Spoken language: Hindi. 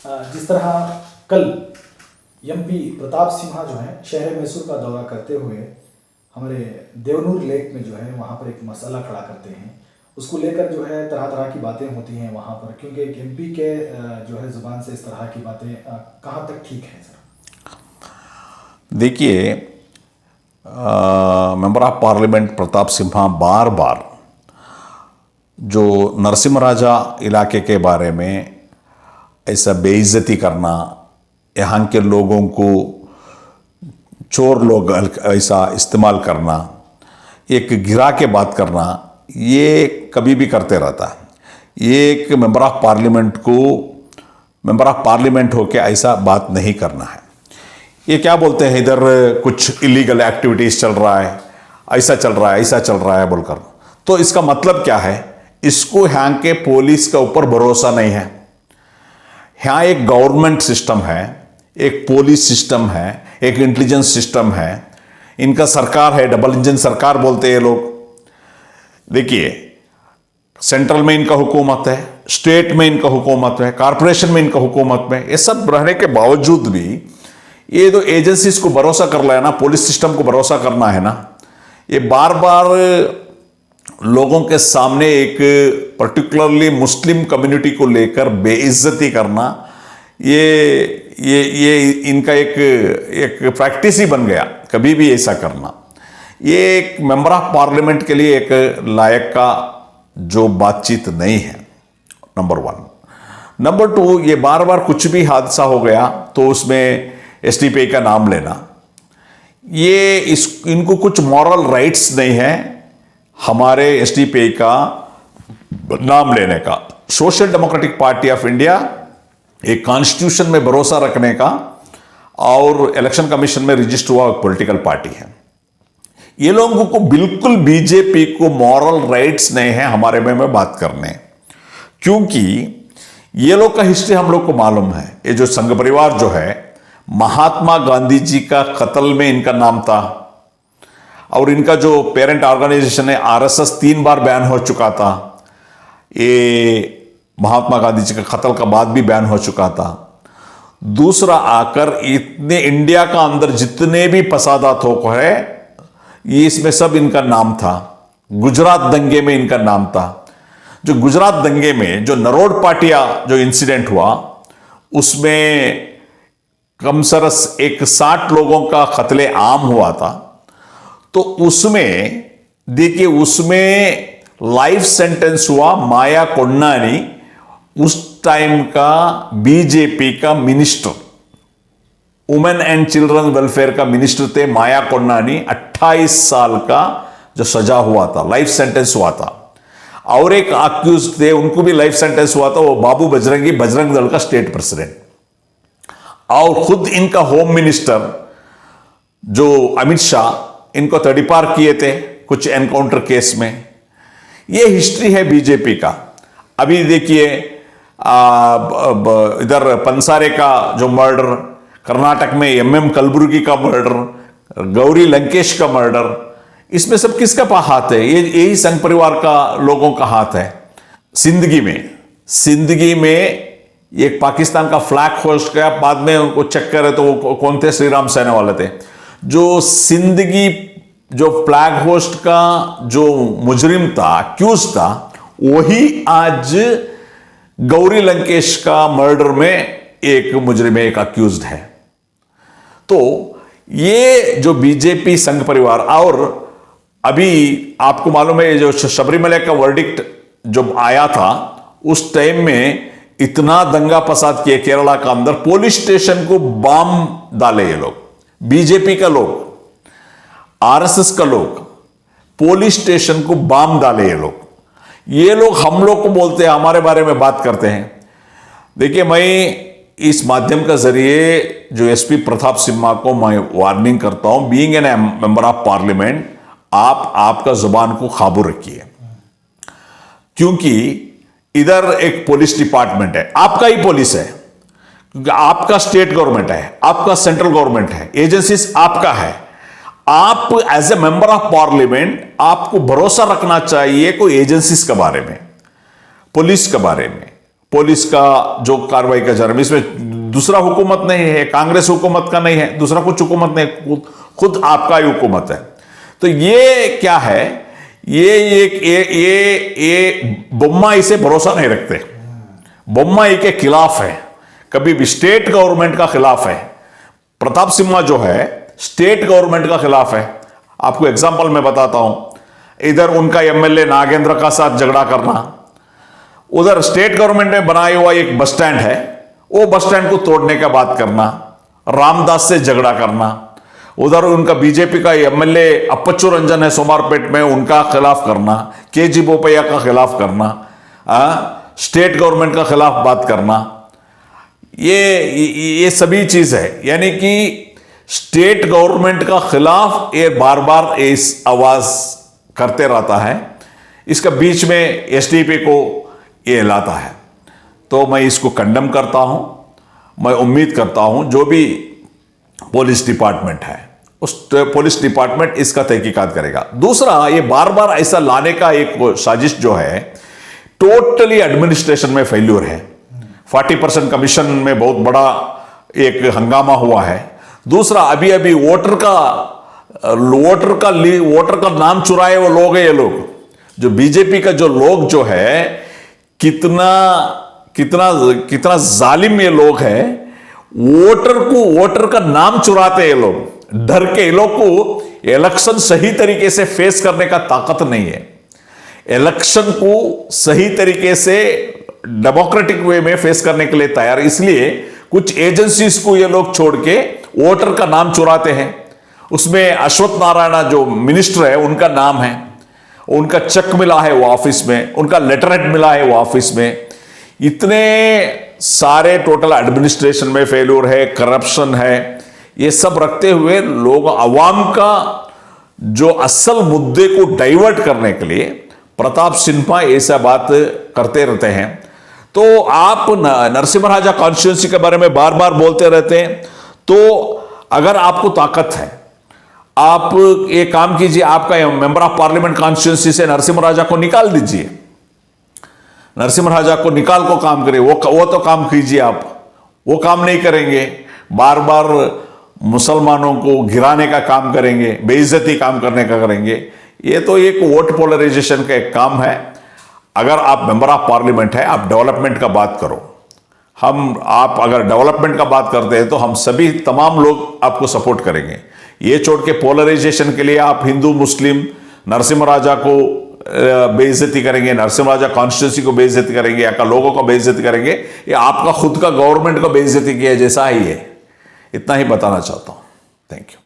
जिस तरह कल एमपी प्रताप सिम्हा जो है शहर मैसूर का दौरा करते हुए हमारे देवनूर लेक में जो है वहाँ पर एक मसला खड़ा करते हैं, उसको लेकर जो है तरह तरह की बातें होती हैं वहाँ पर, क्योंकि एक एमपी के जो है ज़ुबान से इस तरह की बातें कहाँ तक ठीक है सर? देखिए, member of parliament Pratap Simha बार बार जो नरसिम्हा राजा इलाके के बारे में ऐसा बेइज्जती करना, यहाँ के लोगों को चोर लोग ऐसा इस्तेमाल करना, एक गिरा के बात करना, ये कभी भी करते रहता है। ये एक मेंबर ऑफ पार्लियामेंट को मेंबर ऑफ पार्लियामेंट होके ऐसा बात नहीं करना है। ये क्या बोलते हैं, इधर कुछ इलीगल एक्टिविटीज़ चल रहा है, ऐसा चल रहा है, ऐसा चल रहा है बोलकर, तो इसका मतलब क्या है? इसको यहाँ के पुलिस के ऊपर भरोसा नहीं है। यहाँ एक गवर्नमेंट सिस्टम है, एक पुलिस सिस्टम है, एक इंटेलिजेंस सिस्टम है, इनका सरकार है, डबल इंजन सरकार बोलते हैं लोग। देखिए, सेंट्रल में इनका हुकूमत है, स्टेट में इनका हुकूमत है, कॉरपोरेशन में इनका हुकूमत है। ये सब रहने के बावजूद भी ये तो एजेंसीज को भरोसा कर लेना, पुलिस सिस्टम को भरोसा करना है ना, ये बार बार लोगों के सामने एक पर्टिकुलरली मुस्लिम कम्युनिटी को लेकर बेइज्जती करना, ये इनका एक प्रैक्टिस ही बन गया, कभी भी ऐसा करना। ये एक मेंबर ऑफ पार्लियामेंट के लिए एक लायक का जो बातचीत नहीं है, नंबर 1। नंबर 2, ये बार बार कुछ भी हादसा हो गया तो उसमें एसडीपीआई का नाम लेना, इनको कुछ मॉरल राइट्स नहीं है हमारे एसडीपीआई का नाम लेने का। Social democratic party of India एक कॉन्स्टिट्यूशन में भरोसा रखने का और इलेक्शन कमीशन में रजिस्टर हुआ एक पॉलिटिकल पार्टी है। ये लोगों को बिल्कुल बीजेपी को मॉरल राइट्स नहीं है हमारे में बात करने, क्योंकि ये लोग का हिस्ट्री हम लोग को मालूम है। ये जो संघ परिवार जो है, महात्मा गांधी जी का कत्ल में इनका नाम था, और इनका जो पेरेंट ऑर्गेनाइजेशन है आरएसएस 3 बार बैन हो चुका था। ये महात्मा गांधी जी का कत्ल का बाद भी बैन हो चुका था। दूसरा आकर इतने इंडिया का अंदर जितने भी फसादात हो है, ये इसमें सब इनका नाम था। गुजरात दंगे में इनका नाम था। जो गुजरात दंगे में जो नरोड पाटिया जो इंसिडेंट हुआ, उसमें कम सरस एक 60 लोगों का कत्ले आम हुआ था। तो उसमें देखिए, उसमें लाइफ सेंटेंस हुआ माया कोन्नानी, उस टाइम का बीजेपी का minister, women and children welfare का मिनिस्टर थे माया कोन्नानी। 28 साल का जो सजा हुआ था, लाइफ सेंटेंस हुआ था। और एक अक्यूज थे, उनको भी लाइफ सेंटेंस हुआ था, वो बाबू बजरंगी, बजरंग दल का स्टेट प्रेसिडेंट। और खुद इनका होम मिनिस्टर जो अमित शाह, इनको तड़ीपार किए थे कुछ एनकाउंटर केस में। ये हिस्ट्री है बीजेपी का। अभी देखिए, इधर पंसारे का जो मर्डर, कर्नाटक में एमएम कलबुर्गी का मर्डर, गौरी लंकेश का मर्डर, इसमें सब किसका हाथ है? ये यही संघ परिवार का लोगों का हाथ है। सिंदगी में एक पाकिस्तान का फ्लैग होस्ट गया, बाद में उनको चेक करे तो वो कौन थे? श्रीराम सेना वाले थे। जो सिंदगी जो फ्लैग होस्ट का जो मुजरिम था, अक्यूज था, वही आज गौरी लंकेश का मर्डर में एक मुजरिम, एक अक्यूज्ड है। तो ये जो बीजेपी संघ परिवार, और अभी आपको मालूम है जो शबरीमला का वर्डिक्ट जब आया था, उस टाइम में इतना दंगा फसाद किए केरला का अंदर, पुलिस स्टेशन को बम डाले ये लोग, बीजेपी का लोग, आरएसएस का लोग, पुलिस स्टेशन को बम डाले ये लोग। ये लोग हम लोग को बोलते हैं, हमारे बारे में बात करते हैं। देखिए, मैं इस माध्यम का जरिए जो एसपी प्रताप सिम्हा को मैं वार्निंग करता हूं, being an member of parliament, आपका जुबान को काबू रखिए, क्योंकि इधर एक पुलिस डिपार्टमेंट है, आपका ही पुलिस है, क्योंकि आपका स्टेट गवर्नमेंट है, आपका सेंट्रल गवर्नमेंट है, एजेंसीज आपका है। आप as a member of parliament, आपको भरोसा रखना चाहिए कोई एजेंसीज के बारे में, पुलिस के बारे में, पुलिस का जो कार्रवाई का जर्म, इसमें दूसरा हुकूमत नहीं है, कांग्रेस हुकूमत का नहीं है, दूसरा कुछ हुकूमत नहीं, खुद आपका ही हुकूमत है। तो ये क्या है, ये बोम्माई से भरोसा नहीं रखते, बोम्माई के खिलाफ है, कभी भी स्टेट गवर्नमेंट का खिलाफ है। प्रताप सिम्हा जो है स्टेट गवर्नमेंट का खिलाफ है। आपको एग्जांपल मैं बताता हूं, इधर उनका एमएलए नागेंद्र का साथ झगड़ा करना, उधर स्टेट गवर्नमेंट ने बनाया हुआ एक बस स्टैंड है, वो बस स्टैंड को तोड़ने का बात करना, रामदास से झगड़ा करना, उधर उनका बीजेपी का एमएलए अपच्चू रंजन है सोमारपेट में, उनका खिलाफ करना, केजी बोपैया का खिलाफ करना, स्टेट गवर्नमेंट का खिलाफ बात करना, ये सभी चीज है। यानी कि स्टेट गवर्नमेंट का खिलाफ ये बार बार इस आवाज करते रहता है, इसका बीच में एसडीपी को ये लाता है। तो मैं इसको कंडेम करता हूं। मैं उम्मीद करता हूं जो भी पुलिस डिपार्टमेंट है उस पुलिस डिपार्टमेंट इसका तहकीकात करेगा। दूसरा, ये बार बार ऐसा लाने का एक साजिश जो है टोटली एडमिनिस्ट्रेशन में फेल्यूर है। 40% कमीशन में बहुत बड़ा एक हंगामा हुआ है। दूसरा, अभी अभी वोटर का नाम चुराए वो लोग हैं, ये लोग जो बीजेपी का जो लोग जो है, कितना जालिम ये लोग हैं। वोटर का नाम चुराते हैं ये लोग, डर के। ये लोग को इलेक्शन सही तरीके से फेस करने का ताकत नहीं है, इलेक्शन को सही तरीके से डेमोक्रेटिक वे में फेस करने के लिए तैयार। इसलिए कुछ एजेंसीज को ये लोग छोड़ के वोटर का नाम चुराते हैं। उसमें अश्वत्थ नारायण जो मिनिस्टर है उनका नाम है, उनका चेक मिला है वो ऑफिस में, उनका लेटरहेड मिला है वो ऑफिस में। इतने सारे टोटल एडमिनिस्ट्रेशन में फेल्यूर है, करप्शन है। ये सब रखते हुए लोग अवाम का जो असल मुद्दे को डाइवर्ट करने के लिए प्रताप सिन्हा ऐसा बात करते रहते हैं। तो आप नरसिम्हा राजा कॉन्स्टिट्यूंसी के बारे में बार बार बोलते रहते हैं। तो अगर आपको ताकत है, आप एक काम कीजिए, आपका मेंबर ऑफ पार्लियामेंट कॉन्स्टिट्यूंसी से नरसिम्हा राजा को निकाल दीजिए, नरसिम्हा राजा को निकाल को काम करिए। वो तो काम कीजिए आप, वो काम नहीं करेंगे, बार बार मुसलमानों को गिराने का काम करेंगे, बेइज्जती काम करने का करेंगे। ये तो एक वोट पोलराइजेशन का एक काम है। अगर आप मेंबर ऑफ पार्लियामेंट है, आप डेवलपमेंट का बात करो। आप अगर डेवलपमेंट का बात करते हैं तो हम सभी तमाम लोग आपको सपोर्ट करेंगे। ये छोड़ के पोलराइजेशन के लिए आप हिंदू मुस्लिम नरसिम्हा राजा को बेइज्जती करेंगे, नरसिम्हा राजा कॉन्स्टिट्यूंसी को बेइज्जती करेंगे, या का लोगों को बेइज्जती करेंगे, ये आपका खुद का गवर्नमेंट को बेइज्जती किया जैसा ही है। इतना ही बताना चाहता हूं। Thank you.